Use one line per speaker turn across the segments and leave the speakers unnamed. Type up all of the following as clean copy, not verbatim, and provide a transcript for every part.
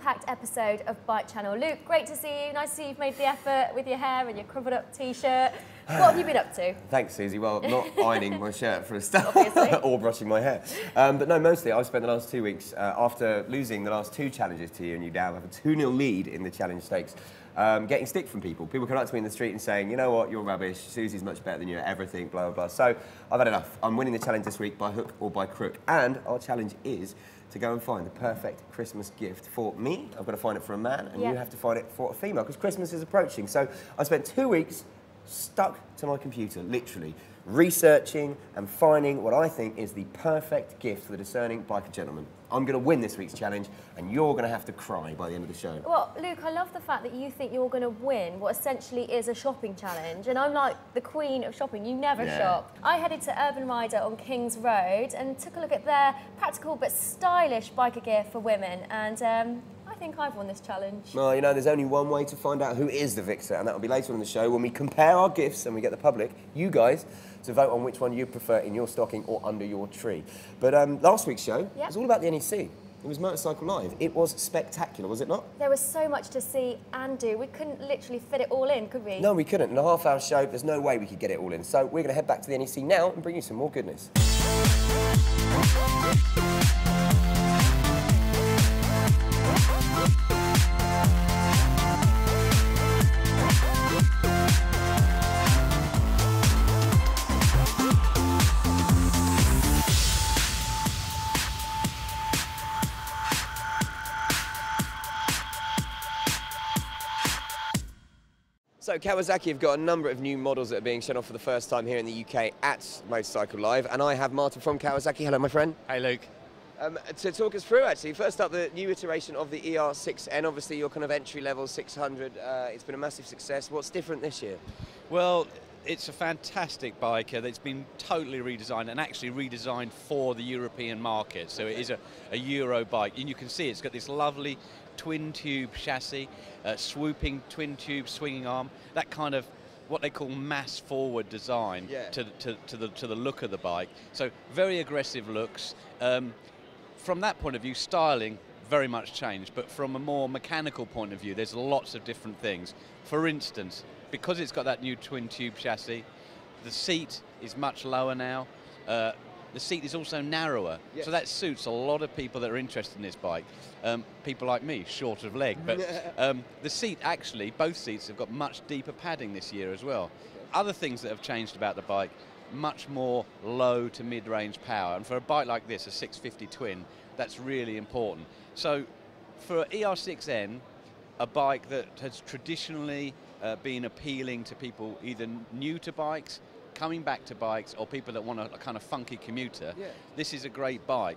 jam-packed episode of Bike Channel. Luke, great to see you. Nice to see you've made the effort with your hair and your crumpled up t-shirt. What have you been up to?
Thanks, Susie. Well, not ironing my shirt for a start,
Obviously.
or brushing my hair. But no, mostly I've spent the last 2 weeks, after losing the last 2 challenges to you, and you now have a 2-0 lead in the challenge stakes, getting stick from people. People come up to me in the street and saying, you know what, you're rubbish, Susie's much better than you at everything, blah, blah, blah. So I've had enough. I'm winning the challenge this week by hook or by crook. And our challenge is to go and find the perfect Christmas gift for me. I've got to find it for a man, and you have to find it for a female, because Christmas is approaching. So I spent 2 weeks stuck to my computer, literally, researching and finding what I think is the perfect gift for the discerning biker gentleman. I'm going to win this week's challenge, and you're going to have to cry by the end of the show.
Well, Luke, I love the fact that you think you're going to win what essentially is a shopping challenge, and I'm like the queen of shopping. You never shop. I headed to Urban Rider on King's Road and took a look at their practical but stylish biker gear for women, and I think I've won this challenge.
Well, you know, there's only one way to find out who is the victor, and that will be later on in the show when we compare our gifts and we get the public, you guys, to vote on which one you prefer in your stocking or under your tree. But last week's show was all about the NEC. It was Motorcycle Live. It was spectacular, was it not?
There was so much to see and do. We couldn't literally fit it all in, could we?
No, we couldn't. In a half-hour show, there's no way we could get it all in. So we're going to head back to the NEC now and bring you some more goodness. So Kawasaki have got a number of new models that are being shown off for the first time here in the UK at Motorcycle Live, and I have Martin from Kawasaki. Hello, my friend.
Hey, Luke.
To talk us through, actually, first up, the new iteration of the ER6N, obviously your kind of entry-level 600. It's been a massive success. What's different this year?
Well, it's a fantastic bike that's been totally redesigned, and actually redesigned for the European market. So it is a Euro bike, and you can see it's got this lovely twin-tube chassis, swooping twin-tube swinging arm, that kind of what they call mass-forward design to the look of the bike. So very aggressive looks. From that point of view, styling very much changed, but from a more mechanical point of view, there's lots of different things. For instance, because it's got that new twin-tube chassis, the seat is much lower now. The seat is also narrower, so that suits a lot of people that are interested in this bike. People like me, short of leg, but the seat actually, both seats have got much deeper padding this year as well. Other things that have changed about the bike, much more low to mid-range power, and for a bike like this, a 650 twin, that's really important. So for ER6N, a bike that has traditionally been appealing to people either new to bikes, coming back to bikes, or people that want a kind of funky commuter, this is a great bike.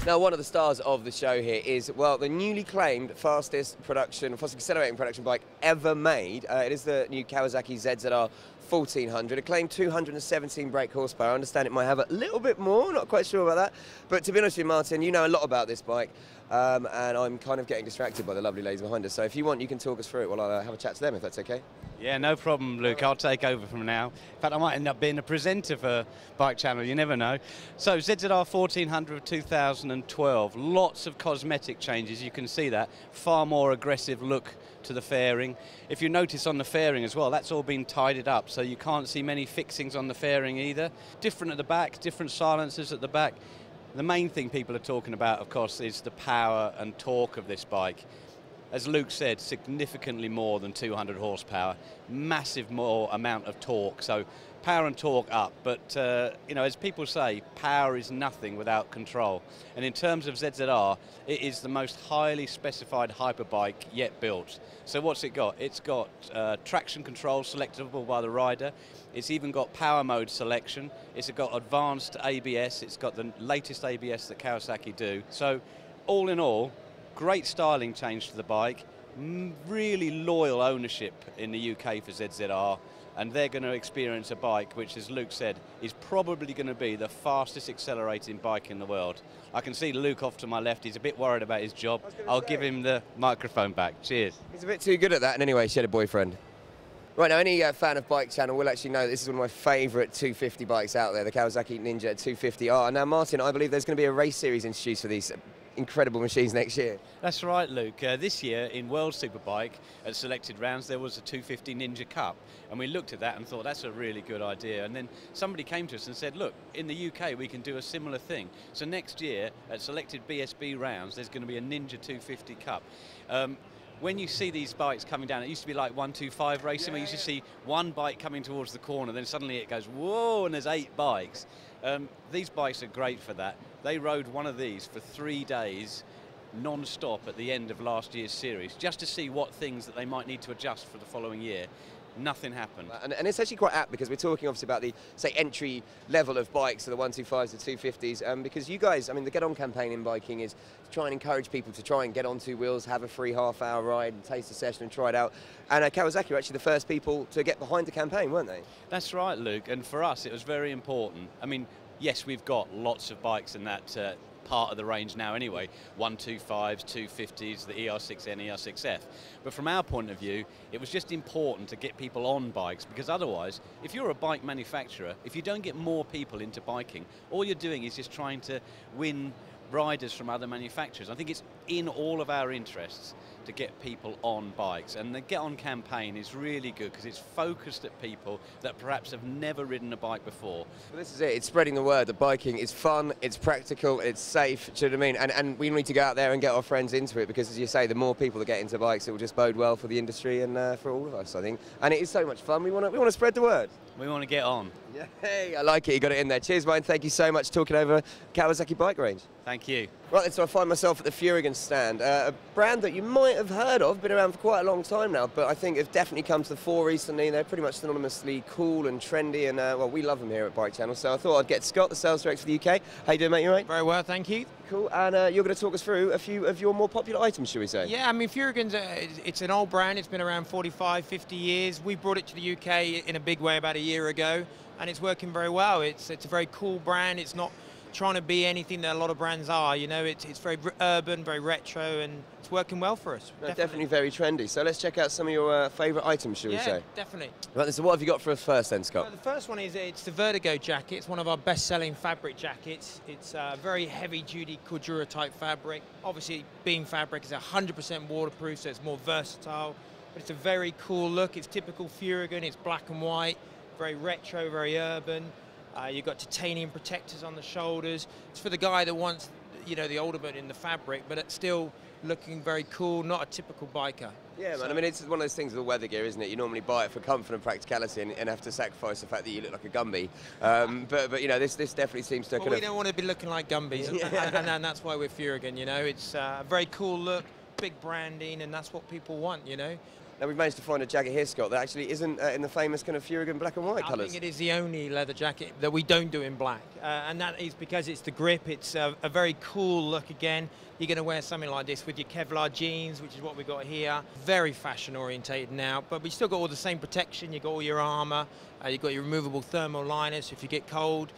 Now, one of the stars of the show here is, well, the newly claimed fastest accelerating production bike ever made. It is the new Kawasaki ZZR 1400, a claimed 217 brake horsepower. I understand it might have a little bit more, not quite sure about that. But to be honest with you, Martin, you know a lot about this bike, and I'm kind of getting distracted by the lovely ladies behind us. So if you want, you can talk us through it while I have a chat to them, if that's okay.
Yeah, no problem, Luke. I'll take over from now. In fact, I might end up being a presenter for Bike Channel, you never know. So ZZR 1400 of 2012, lots of cosmetic changes, you can see that. Far more aggressive look to the fairing. If you notice on the fairing as well, that's all been tidied up, so you can't see many fixings on the fairing either. Different at the back, different silencers at the back. The main thing people are talking about, of course, is the power and torque of this bike. As Luke said, significantly more than 200 horsepower, massive more amount of torque. So power and torque up, but you know, as people say, power is nothing without control. And in terms of ZZR, it is the most highly specified hyperbike yet built. So what's it got? It's got traction control selectable by the rider. It's even got power mode selection. It's got advanced ABS. It's got the latest ABS that Kawasaki do. So all in all, great styling change to the bike, really loyal ownership in the UK for ZZR, and they're going to experience a bike which, as Luke said, is probably going to be the fastest accelerating bike in the world. I can see Luke off to my left. He's a bit worried about his job. I'll give him the microphone back. Cheers.
He's a bit too good at that, and anyway, she had a boyfriend. Right, now any fan of Bike Channel will actually know this is one of my favourite 250 bikes out there, the Kawasaki Ninja 250R. Now, Martin, I believe there's going to be a race series introduced for these incredible machines next year.
That's right, Luke. This year in World Superbike at selected rounds there was a 250 Ninja Cup, and we looked at that and thought that's a really good idea, and then somebody came to us and said, look, in the UK we can do a similar thing. So next year at selected BSB rounds there's going to be a Ninja 250 Cup. When you see these bikes coming down, it used to be like 125 racing, where you used to see one bike coming towards the corner, then suddenly it goes, whoa, and there's 8 bikes. These bikes are great for that. They rode one of these for 3 days non-stop at the end of last year's series, just to see what things that they might need to adjust for the following year. Nothing happened.
And it's actually quite apt, because we're talking obviously about the, say, entry level of bikes, so the 125s, the 250s, because you guys, I mean, the Get On campaign in biking is to try and encourage people to try and get on 2 wheels, have a free half-hour ride, and taste a session and try it out. And Kawasaki were actually the first people to get behind the campaign, weren't they?
That's right, Luke, and for us it was very important. I mean, yes, we've got lots of bikes in that part of the range now anyway, 125s, 250s, the ER6N, ER6F. But from our point of view, it was just important to get people on bikes, because otherwise, if you're a bike manufacturer, if you don't get more people into biking, all you're doing is just trying to win riders from other manufacturers. I think it's in all of our interests to get people on bikes, and the Get On campaign is really good because it's focused at people that perhaps have never ridden a bike before.
Well, this is it, it's spreading the word that biking is fun, it's practical, it's safe, do you know what I mean? And we need to go out there and get our friends into it, because as you say, the more people that get into bikes, it will just bode well for the industry and for all of us, I think. And it is so much fun, we want to spread the word.
We want to get on.
Yeah, hey, I like it, you got it in there. Cheers, mate, thank you so much for talking over Kawasaki bike range.
Thank you.
Right then, so I find myself at the Furigan stand, a brand that you might have heard of, been around for quite a long time now, but I think have definitely come to the fore recently. They're pretty much synonymously cool and trendy, and well, we love them here at Bike Channel, so I thought I'd get Scott, the sales director for the UK. How you doing, mate? You all right?
Very well, thank you.
Cool, and you're going to talk us through a few of your more popular items, shall we say?
Yeah, I mean, Furigan's it's an old brand. It's been around 45, 50 years. We brought it to the UK in a big way about a year ago, and it's working very well. It's a very cool brand. It's not trying to be anything that a lot of brands are, you know. It's very urban, very retro, and it's working well for us.
No, definitely very trendy. So let's check out some of your favourite items, shall we say?
Yeah, definitely.
Right, so what have you got for us first then, Scott?
Well, the first one is it's the Vertigo jacket. It's one of our best-selling fabric jackets. It's a very heavy-duty Cordura type fabric. Obviously, being fabric is 100% waterproof, so it's more versatile. But it's a very cool look. It's typical Furigan. It's black and white, very retro, very urban. You've got titanium protectors on the shoulders. It's for the guy that wants, you know, the ultimate in the fabric, but it's still looking very cool, not a typical biker.
Yeah, man, I mean, it's one of those things with weather gear, isn't it? You normally buy it for comfort and practicality and have to sacrifice the fact that you look like a Gumby. But you know, this definitely seems to
we don't want to be looking like Gumbies, and that's why we're Furigan, you know. It's a very cool look, big branding, and that's what people want, you know.
Now, we've managed to find a jacket here, Scott, that actually isn't in the famous kind of Furigan black and white colours.
I think it is the only leather jacket that we don't do in black, and that is because it's the grip. It's a very cool look again. You're going to wear something like this with your Kevlar jeans, which is what we've got here. Very fashion orientated now, but we still got all the same protection. You've got all your armour, you've got your removable thermal liners, so if you get cold,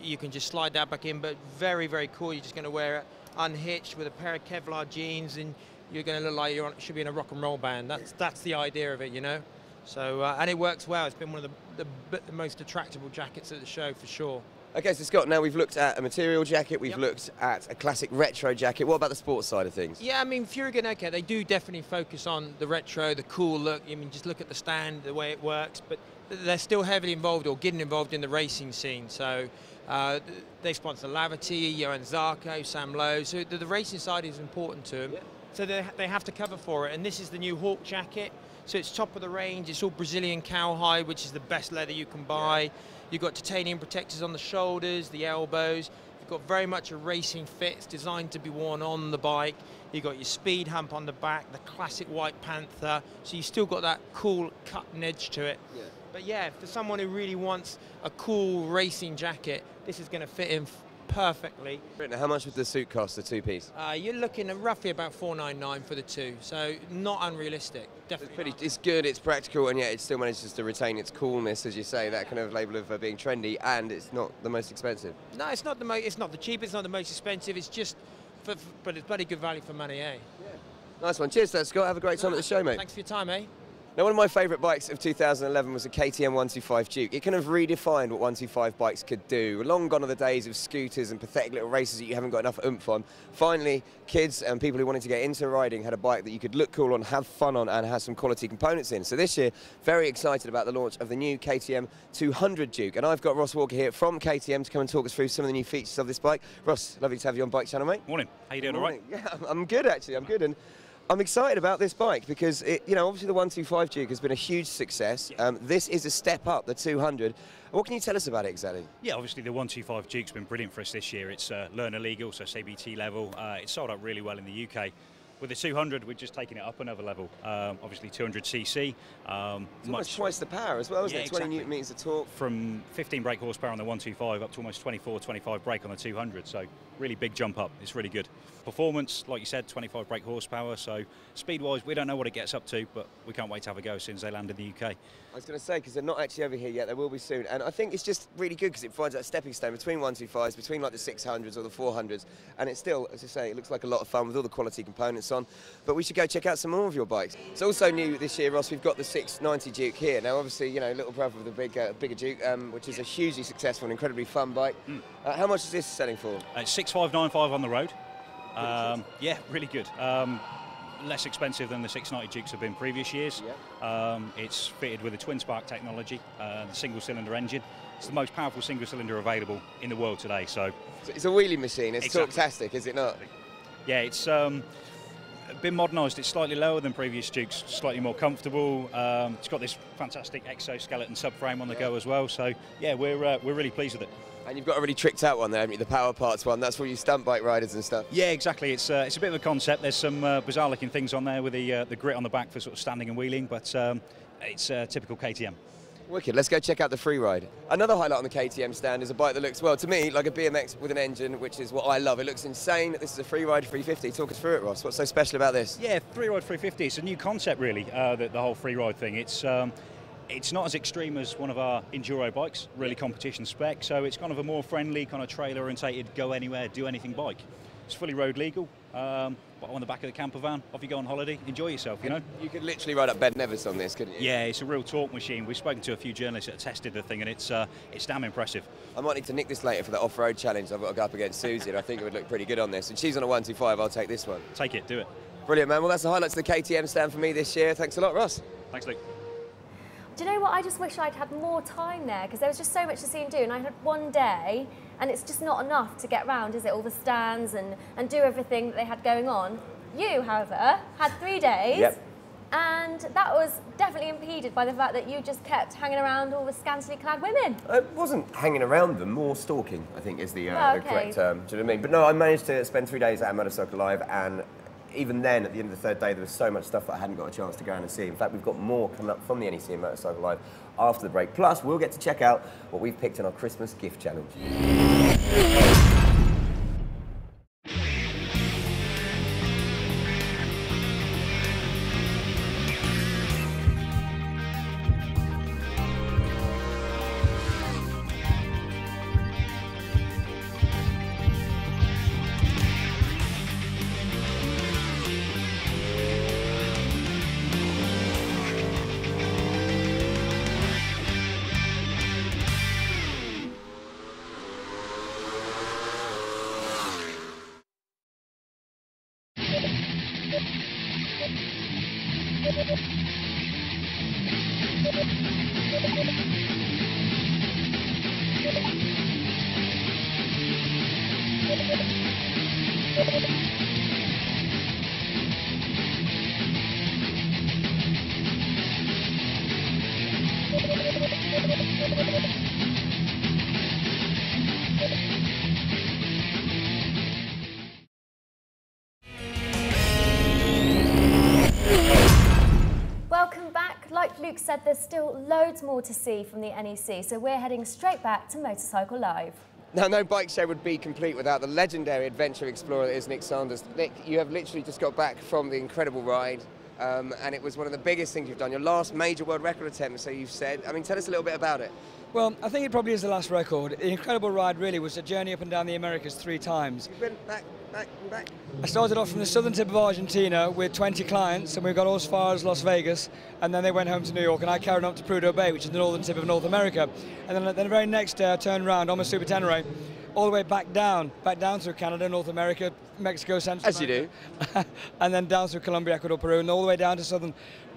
you can just slide that back in, but very, very cool. You're just going to wear it unhitched with a pair of Kevlar jeans, and you're going to look like you should be in a rock and roll band. That's the idea of it, you know. So and it works well. It's been one of the most attractive jackets at the show for sure.
Okay, so Scott, now we've looked at a material jacket, we've looked at a classic retro jacket. What about the sports side of things?
Yeah, I mean, Furigan, okay, they do definitely focus on the retro, the cool look. I mean, just look at the stand, the way it works, but they're still heavily involved or getting involved in the racing scene. So they sponsor Lavity, Johan Zarco, Sam Lowe. So the racing side is important to them. Yeah. So they have to cover for it, and this is the new Hawk jacket. So it's top of the range. It's all Brazilian cowhide, which is the best leather you can buy. Yeah. You've got titanium protectors on the shoulders, the elbows. You've got very much a racing fit. It's designed to be worn on the bike. You've got your speed hump on the back, the classic white panther. So you've still got that cool cutting edge to it. Yeah. But yeah, for someone who really wants a cool racing jacket, this is going to fit in perfectly.
Now, how much would the suit cost, the two-piece?
You're looking at roughly about $499 for the two, so not unrealistic. definitely.
It's good, it's practical, and yet it still manages to retain its coolness, as you say, that kind of label of being trendy, and it's not the most expensive.
No, it's not the cheapest, it's not the most expensive. It's just, but it's bloody good value for money, eh?
Yeah. Nice one. Cheers, there, Scott. Have a great time at the show, mate.
Thanks for your time, eh?
Now, one of my favourite bikes of 2011 was a KTM 125 Duke. It kind of redefined what 125 bikes could do. Long gone are the days of scooters and pathetic little races that you haven't got enough oomph on. Finally, kids and people who wanted to get into riding had a bike that you could look cool on, have fun on, and has some quality components in. So this year, very excited about the launch of the new KTM 200 Duke. And I've got Ross Walker here from KTM to come and talk us through some of the new features of this bike. Ross, lovely to have you on Bike Channel, mate.
Morning. How you doing? All right?
Yeah, I'm good, actually. I'm good. And I'm excited about this bike because, obviously the 125 Duke has been a huge success. This is a step up, the 200. What can you tell us about it exactly?
Yeah, obviously the 125 Duke's been brilliant for us this year. It's learner legal, so CBT level. It's sold out really well in the UK. With the 200, we're just taking it up another level. Obviously 200cc.
It's almost twice the power as well, isn't it? 20 newton meters of torque.
From 15 brake horsepower on the 125 up to almost 24, 25 brake on the 200. So really big jump up. It's really good. Performance, like you said, 25 brake horsepower. So speed-wise, we don't know what it gets up to, but we can't wait to have a go as soon as they land in the UK.
I was going to say, because they're not actually over here yet, they will be soon. And I think it's just really good because it provides that stepping stone between 125s, between like the 600s or the 400s. And it's still, as I say, it looks like a lot of fun with all the quality components on. But we should go check out some more of your bikes. It's also new this year, Ross, we've got the 690 Duke here. Now, obviously, little brother of the bigger Duke, which is a hugely successful and incredibly fun bike. How much is this selling for?
It's 6595 on the road. Yeah, really good. Less expensive than the 690 Dukes have been previous years. Yep. It's fitted with a twin spark technology, the single cylinder engine. It's the most powerful single cylinder available in the world today. So
it's a wheelie machine. It's
exactly.
Talktastic, is it not?
Yeah, it's been modernised. It's slightly lower than previous Dukes, slightly more comfortable. It's got this fantastic exoskeleton subframe on the go as well. So yeah, we're really pleased with it.
And you've got a really tricked out one there, haven't you? The Power Parts one. That's for you stunt bike riders and stuff.
Yeah, exactly. It's a bit of a concept. There's some bizarre looking things on there with the grit on the back for sort of standing and wheeling, but it's typical KTM.
Wicked. Let's go check out the Freeride. Another highlight on the KTM stand is a bike that looks, well, to me, like a BMX with an engine, which is what I love. It looks insane. This is a Freeride 350. Talk us through it, Ross. What's so special about this?
Yeah, Freeride 350. It's a new concept, really, the whole Freeride thing. It's not as extreme as one of our enduro bikes, really competition spec, so it's kind of a more friendly, kind of trailer-orientated, go anywhere, do anything bike. It's fully road legal, but on the back of the camper van, off you go on holiday, enjoy yourself, you know?
You could literally ride up Ben Nevis on this, couldn't you?
Yeah, it's a real torque machine. We've spoken to a few journalists that have tested the thing, and it's damn impressive.
I might need to nick this later for the off-road challenge. I've got to go up against Suzy, and I think it would look pretty good on this. And she's on a 125, I'll take this one.
Take it, do it.
Brilliant, man. Well, that's the highlights of the KTM stand for me this year. Thanks a lot, Ross.
Thanks, Luke.
Do you know what? I just wish I'd had more time there because there was just so much to see and do, and I had one day, and it's just not enough to get round, is it? All the stands and do everything that they had going on. You, however, had 3 days,
yep.
And that was definitely impeded by the fact that you just kept hanging around all the scantily clad women.
It wasn't hanging around them, more stalking, I think is the
okay.
correct term. Do you know what I mean? But no, I managed to spend 3 days at Motorcycle Live, and even then, at the end of the third day, there was so much stuff that I hadn't got a chance to go and see. In fact, we've got more coming up from the NEC and Motorcycle Live after the break. Plus, we'll get to check out what we've picked in our Christmas gift challenge.
Welcome back. Like Luke said, there's still loads more to see from the NEC, so we're heading straight back to Motorcycle Live.
Now, no bike show would be complete without the legendary adventure explorer that is Nick Sanders. Nick, you have literally just got back from the incredible ride. and it was one of the biggest things you've done. Your last major world record attempt, so you've said. I mean, tell us a little bit about it.
Well, I think it probably is the last record. The incredible ride really was a journey up and down the Americas 3 times.
You've been back and back.
I started off from the southern tip of Argentina with 20 clients, and we got as far as Las Vegas, and then they went home to New York, and I carried on up to Prudhoe Bay, which is the northern tip of North America. And then the very next day I turned around on my Super Tenere, all the way back down through Canada, North America, Mexico, Central
As
America.
you do.
And then down through Colombia, Ecuador, Peru, and all the way down to southern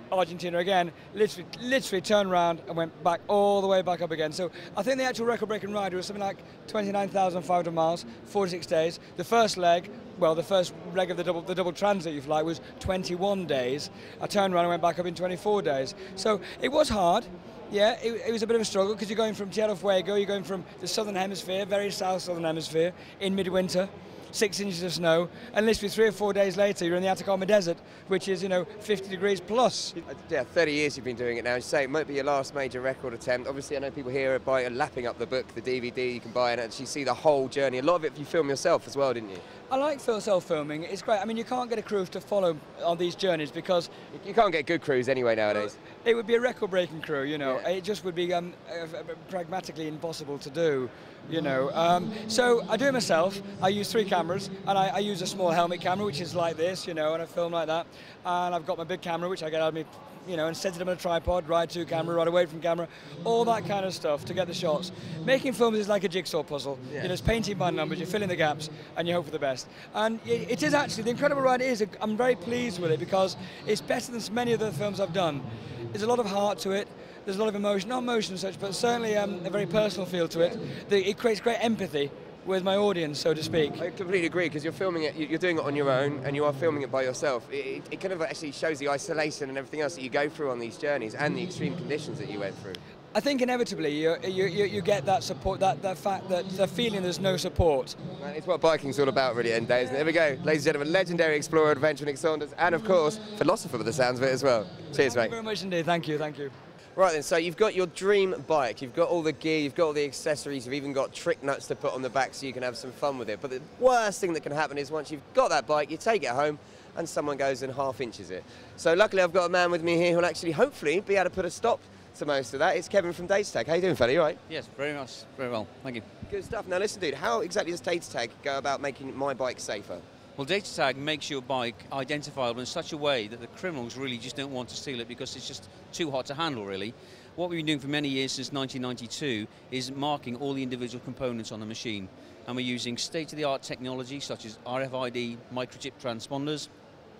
Argentina again, literally turned around and went back all the way back up again. So I think the actual record-breaking ride was something like 29,500 miles, 46 days. The first leg of the double transit, if you like, was 21 days. I turned around and went back up in 24 days. So it was hard. Yeah, it was a bit of a struggle because you're going from Tierra del Fuego, you're going from the southern hemisphere, very southern hemisphere, in midwinter, 6 inches of snow, and literally 3 or 4 days later you're in the Atacama Desert, which is, 50 degrees plus.
Yeah, 30 years you've been doing it now. You say it might be your last major record attempt. Obviously, I know people here are lapping up the book, the DVD you can buy, and actually see the whole journey. A lot of it you film yourself as well, didn't you?
I like self-filming. It's great. I mean, you can't get a crew to follow on these journeys because
you can't get good crews anyway nowadays.
It would be a record-breaking crew,
Yeah.
It just would be pragmatically impossible to do, So I do it myself. I use 3 cameras, and I use a small helmet camera, which is like this, and I film like that. And I've got my big camera, which I get out of me, and set it up on a tripod, ride to camera, ride away from camera, all that kind of stuff to get the shots. Making films is like a jigsaw puzzle.
Yeah.
It's painting by numbers, you fill in the gaps, and you hope for the best. And it is actually, the incredible ride I'm very pleased with it because it's better than many of the films I've done. There's a lot of heart to it. There's a lot of emotion, not emotion as such, but certainly a very personal feel to it. It creates great empathy with my audience, so to speak.
I completely agree, because you're filming it, you're doing it on your own, and you are filming it by yourself. It kind of actually shows the isolation and everything else that you go through on these journeys, and the extreme conditions that you went through.
I think inevitably you get that support, that fact that the feeling there's no support.
Man, it's what biking's all about really at the end of the day, isn't it? Here we go, ladies and gentlemen, legendary explorer, adventurer Nick Saunders, and of course, philosopher by the sounds of it as well. Cheers, mate.
Thank you very much indeed, thank you.
Right then, so you've got your dream bike, you've got all the gear, you've got all the accessories, you've even got trick nuts to put on the back so you can have some fun with it. But the worst thing that can happen is once you've got that bike, you take it home and someone goes and half-inches it. So luckily I've got a man with me here who'll actually hopefully be able to put a stop to most of that. It's Kevin from Data Tag. How you doing, fella? You all right?
Yes, very much, very well, thank you.
Good stuff. Now listen, dude, how exactly does Data Tag go about making my bike safer?
Well, Data Tag makes your bike identifiable in such a way that the criminals really just don't want to steal it because it's just too hot to handle, really. What we've been doing for many years, since 1992, is marking all the individual components on the machine. And we're using state-of-the-art technology such as RFID microchip transponders.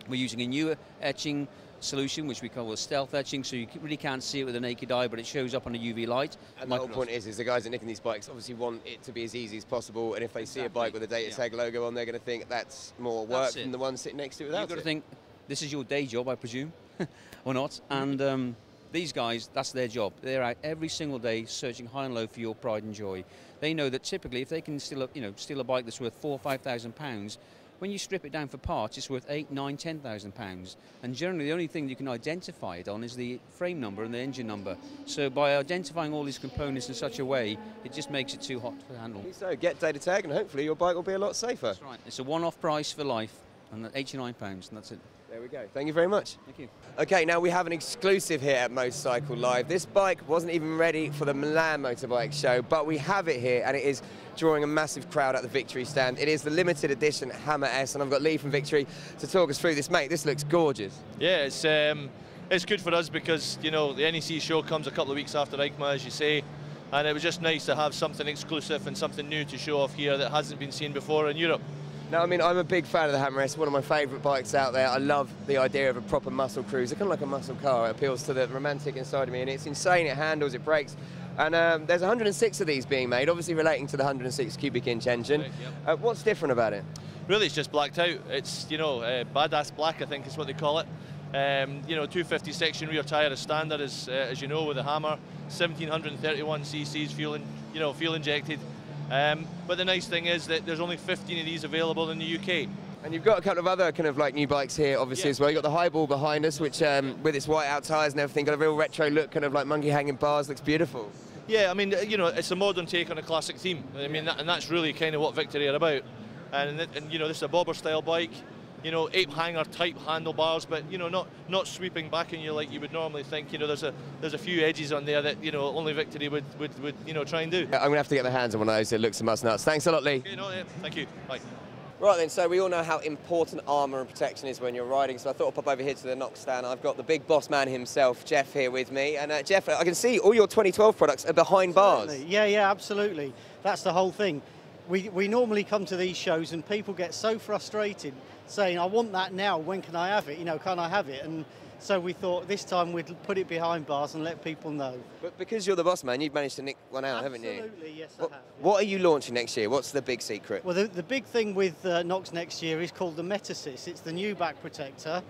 We're using a newer etching solution, which we call stealth etching, so you really can't see it with the naked eye, but it shows up on a UV light.
And the whole point is the guys that are nicking these bikes obviously want it to be as easy as possible, and if they see a bike with a Data Tag logo on, they're going to think that's more work than the one sitting next to it without it.
You've got to think, this is your day job, I presume, or not, and these guys, that's their job. They're out every single day searching high and low for your pride and joy. They know that typically if they can steal a bike that's worth £4,000 or £5,000, when you strip it down for parts, it's worth £8,000, £9,000, £10,000. And generally the only thing you can identify it on is the frame number and the engine number. So by identifying all these components in such a way, it just makes it too hot to handle.
So get Data Tag and hopefully your bike will be a lot safer.
That's right. It's a one-off price for life, and £89, and that's it.
There we go. Thank you very much.
Thank you.
Okay, now we have an exclusive here at Motorcycle Live. This bike wasn't even ready for the Milan Motorbike Show, but we have it here, and it is drawing a massive crowd at the Victory stand. It is the limited edition Hammer S, and I've got Lee from Victory to talk us through this. Mate, this looks gorgeous.
Yeah, it's good for us because, the NEC show comes a couple of weeks after EICMA, as you say, and it was just nice to have something exclusive and something new to show off here that hasn't been seen before in Europe.
Now, I mean, I'm a big fan of the Hammer S, one of my favourite bikes out there. I love the idea of a proper muscle cruiser, kind of like a muscle car. It appeals to the romantic inside of me, and it's insane. It handles, it brakes. And there's 106 of these being made, obviously relating to the 106 cubic inch engine.
Right, yep.
What's different about it?
Really, it's just blacked out. It's, badass black, I think is what they call it. 250 section rear tyre is standard, as you know, with the Hammer. 1731 cc's fuel injected. But the nice thing is that there's only 15 of these available in the UK.
And you've got a couple of other kind of like new bikes here, obviously, as well. You've got the Highball behind us, which with its white out tyres and everything, got a real retro look, kind of like monkey hanging bars, looks beautiful.
Yeah, I mean, it's a modern take on a classic theme. I mean, and that's really kind of what Victory are about. And this is a bobber style bike. you know, ape hanger type handlebars, but you know, not sweeping back on you like you would normally think. You know, there's a few edges on there that, you know, only Victory would you know, try and do.
I'm gonna have to get my hands on one of those. It looks a must nuts. Thanks a lot, Lee.
Okay, no, yeah, thank you. Bye.
Right then, so we all know how important armour and protection is when you're riding, so I thought I'd pop over here to the Knox stand. I've got the big boss man himself, Jeff, here with me. And Jeff, I can see all your 2012 products are behind bars.
Yeah, absolutely. That's the whole thing. We normally come to these shows and people get so frustrated saying, I want that now, when can I have it? You know, can I have it? And so we thought this time we'd put it behind bars and let people know.
But because you're the boss man, you've managed to nick one out, haven't you?
Absolutely, yes, I have. Yeah.
What are you launching next year? What's the big secret?
Well, the big thing with Knox next year is called the Metasys. It's the new back protector.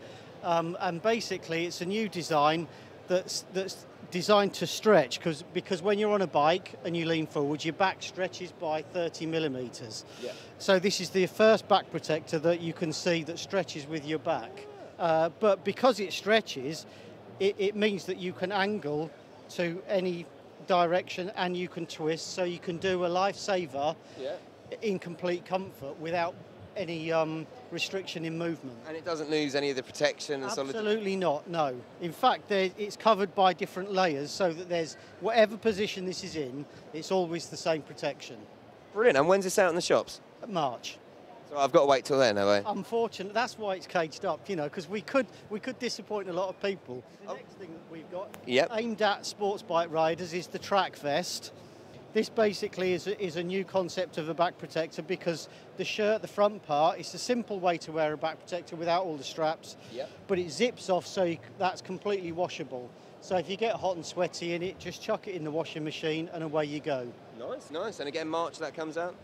And basically it's a new design that's designed to stretch, because when you're on a bike and you lean forward, your back stretches by 30 millimetres. Yeah. So this is the first back protector that you can see that stretches with your back. But because it stretches, it means that you can angle to any direction and you can twist, so you can do a lifesaver in complete comfort without any restriction in movement.
And it doesn't lose any of the protection? And
absolutely not, no. In fact, it's covered by different layers, so that there's, whatever position this is in, it's always the same protection.
Brilliant. And when's this out in the shops?
March.
So I've got to wait till then, have I?
Unfortunately, that's why it's caged up, you know, because we could disappoint a lot of people. The next thing that we've got aimed at sports bike riders is the track vest. This basically is a new concept of a back protector, because the shirt, the front part, it's a simple way to wear a back protector without all the straps, but it zips off, so that's completely washable. So if you get hot and sweaty in it, just chuck it in the washing machine and away you go.
Nice, nice. And again, March that comes out?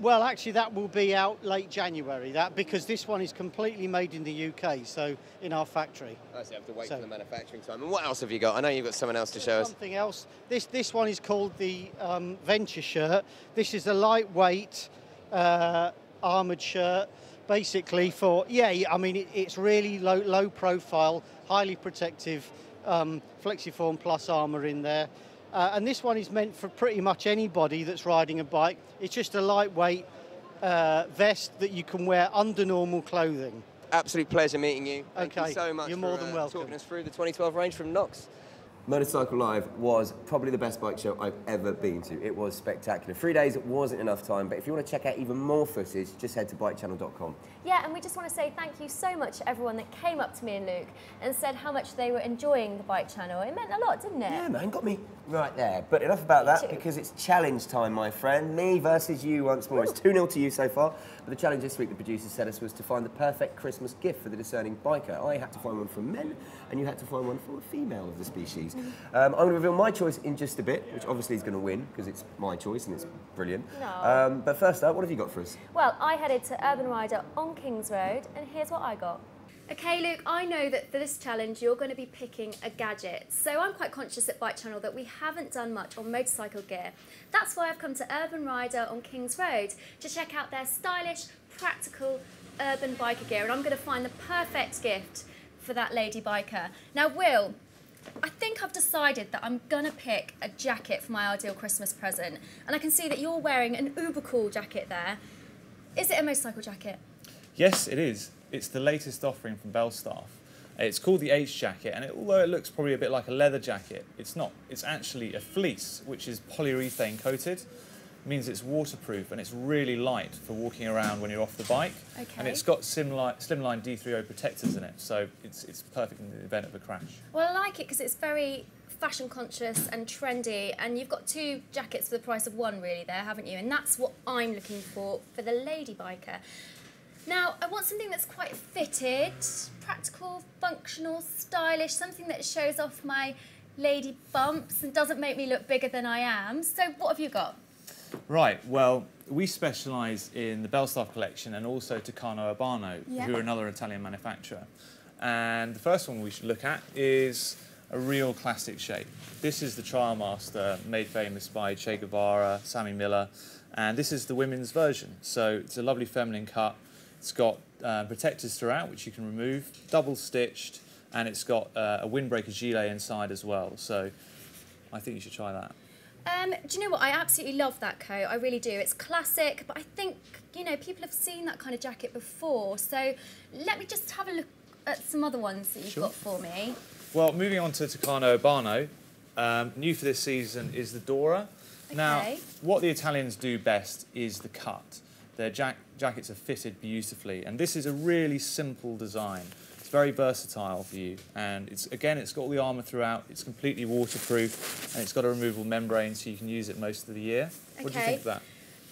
Well, actually, that will be out late January, because this one is completely made in the UK, so in our factory.
Oh, so you have to wait for the manufacturing time. And what else have you got? I know you've got someone else to show us.
Something else. This one is called the Venture shirt. This is a lightweight armoured shirt, basically for, I mean, it's really low profile, highly protective, Flexiform Plus armour in there. And this one is meant for pretty much anybody that's riding a bike. It's just a lightweight vest that you can wear under normal clothing.
Absolute pleasure meeting you.
Thank
you so much.
You're more than welcome.
Talking us through the 2012 range from Knox. Motorcycle Live was probably the best bike show I've ever been to. It was spectacular. 3 days wasn't enough time, but if you want to check out even more footage, just head to bikechannel.com.
Yeah, and we just want to say thank you so much to everyone that came up to me and Luke and said how much they were enjoying the bike channel. It meant a lot, didn't it?
Yeah, man, got me right there. But enough about that, because it's challenge time, my friend. Me versus you once more. It's 2-0 to you so far. But the challenge this week, the producers said us, was to find the perfect Christmas gift for the discerning biker. I had to find one for men, and you had to find one for a female of the species. I'm going to reveal my choice in just a bit, which obviously is going to win, because it's my choice and it's brilliant.
No.
But first up, what have you got for us?
Well, I headed to Urban Rider on Kings Road, and here's what I got. Okay, Luke, I know that for this challenge you're going to be picking a gadget, so I'm quite conscious at Bike Channel that we haven't done much on motorcycle gear. That's why I've come to Urban Rider on Kings Road to check out their stylish, practical urban biker gear, and I'm going to find the perfect gift for that lady biker. Now, Will, I think I've decided that I'm going to pick a jacket for my ideal Christmas present, and I can see that you're wearing an uber cool jacket there. Is it a motorcycle jacket?
Yes, it is. It's the latest offering from Belstaff. It's called the H jacket, and although it looks probably a bit like a leather jacket, it's not. It's actually a fleece, which is polyurethane coated. It means it's waterproof and it's really light for walking around when you're off the bike.
Okay.
And it's got slimline D3O protectors in it, so it's perfect in the event of a crash.
Well, I like it because it's very fashion conscious and trendy, and you've got two jackets for the price of one really there, haven't you? And that's what I'm looking for the lady biker. Now, I want something that's quite fitted, practical, functional, stylish, something that shows off my lady bumps and doesn't make me look bigger than I am. So what have you got?
Right, well, we specialise in the Belstaff collection and also Tucano Urbano, who are another Italian manufacturer. And the first one we should look at is a real classic shape. This is the Trial Master, made famous by Che Guevara, Sammy Miller, and this is the women's version. So it's a lovely feminine cut. It's got protectors throughout, which you can remove, double stitched, and it's got a windbreaker gilet inside as well. So I think you should try that.
Do you know what? I absolutely love that coat. I really do. It's classic, but I think, you know, people have seen that kind of jacket before. So let me just have a look at some other ones that you've got for me.
Well, moving on to Tucano Urbano, new for this season is the Dora.
Okay.
Now, what the Italians do best is the cut. Their jackets are fitted beautifully, and this is a really simple design. It's very versatile for you, and it's got all the armour throughout. It's completely waterproof, and it's got a removable membrane, so you can use it most of the year.
Okay.
What do you think of that?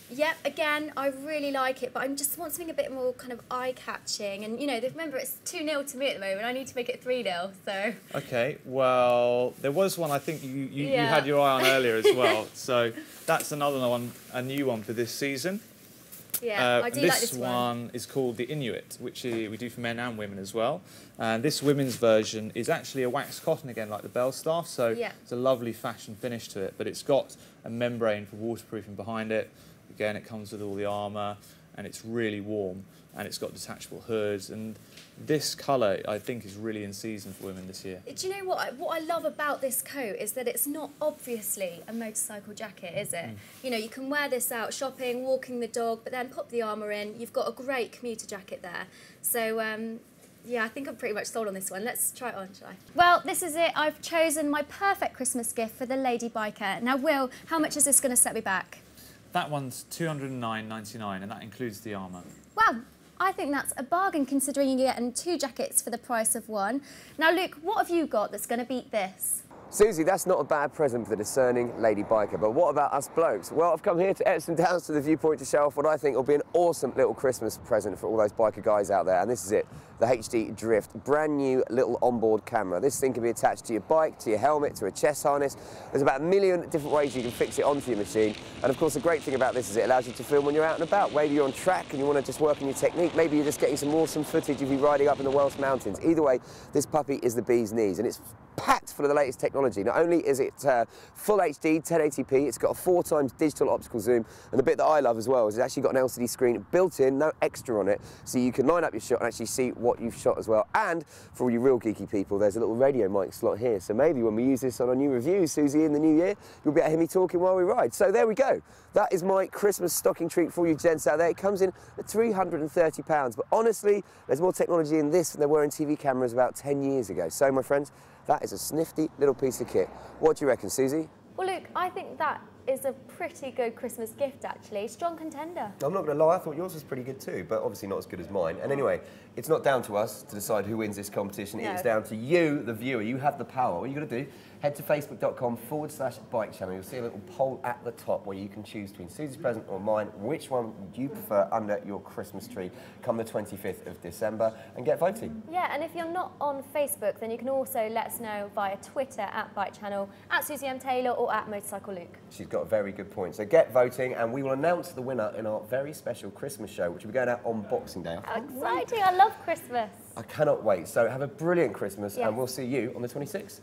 Yep, again, I really like it, but I just want something a bit more kind of eye-catching. And, you know, remember, it's 2-0 to me at the moment. I need to make it 3-0, so...
OK, well, there was one I think you had your eye on earlier as well. So that's another one, a new one for this season.
Yeah, I do like this one.
This one is called the Inuit, which we do for men and women as well. And this women's version is actually a waxed cotton again, like the Belstaff. So it's a lovely fashion finish to it, but it's got a membrane for waterproofing behind it. Again, it comes with all the armour, and it's really warm, and it's got detachable hoods. And this colour, I think, is really in season for women this year.
Do you know what? What I love about this coat is that it's not obviously a motorcycle jacket, is it? You know, you can wear this out shopping, walking the dog, but then pop the armour in. You've got a great commuter jacket there. So, yeah, I think I'm pretty much sold on this one. Let's try it on, shall I? Well, this is it. I've chosen my perfect Christmas gift for the lady biker. Now, Will, how much is this going to set me back?
That one's $209.99, and that includes the armour.
Well, I think that's a bargain considering you're getting 2 jackets for the price of 1. Now, Luke, what have you got that's going to beat this?
Suzy, that's not a bad present for the discerning lady biker, but what about us blokes? Well, I've come here to Epsom Downs to the Viewpoint to show off what I think will be an awesome little Christmas present for all those biker guys out there, and this is it, the HD Drift, brand new little onboard camera. This thing can be attached to your bike, to your helmet, to a chest harness. There's about 1 million different ways you can fix it onto your machine, and of course the great thing about this is it allows you to film when you're out and about. Maybe you're on track and you want to just work on your technique, maybe you're just getting some awesome footage of you riding up in the Welsh mountains. Either way, this puppy is the bee's knees, and it's packed full of the latest technology. Not only is it full HD, 1080p, it's got a 4x digital optical zoom, and the bit that I love as well is it's actually got an LCD screen built in, no extra on it, so you can line up your shot and actually see what you've shot as well. And for all you real geeky people, there's a little radio mic slot here, so maybe when we use this on our new reviews, Suzy, in the new year, you'll be able to hear me talking while we ride. So there we go. That is my Christmas stocking treat for you gents out there. It comes in at £330, but honestly, there's more technology in this than there were in TV cameras about 10 years ago. So, my friends, that is a snifty little piece of kit. What do you reckon, Suzy?
Well, Luke, I think that is a pretty good Christmas gift, actually. Strong contender.
I'm not going to lie, I thought yours was pretty good too, but obviously not as good as mine. And anyway, it's not down to us to decide who wins this competition.
No.
It's down to you, the viewer. You have the power. What you've got to do, head to facebook.com/bike channel. You'll see a little poll at the top where you can choose between Suzy's present or mine. Which one would you prefer under your Christmas tree come the 25th of December, and get voting.
Yeah, and if you're not on Facebook, then you can also let us know via Twitter at Bike Channel, at Suzy M. Taylor, or at Motorcycle Luke.
She's got a very good point. So get voting, and we will announce the winner in our very special Christmas show, which will be going out on Boxing Day.
How exciting! I love Christmas.
I cannot wait. So have a brilliant Christmas, and we'll see you on the 26th.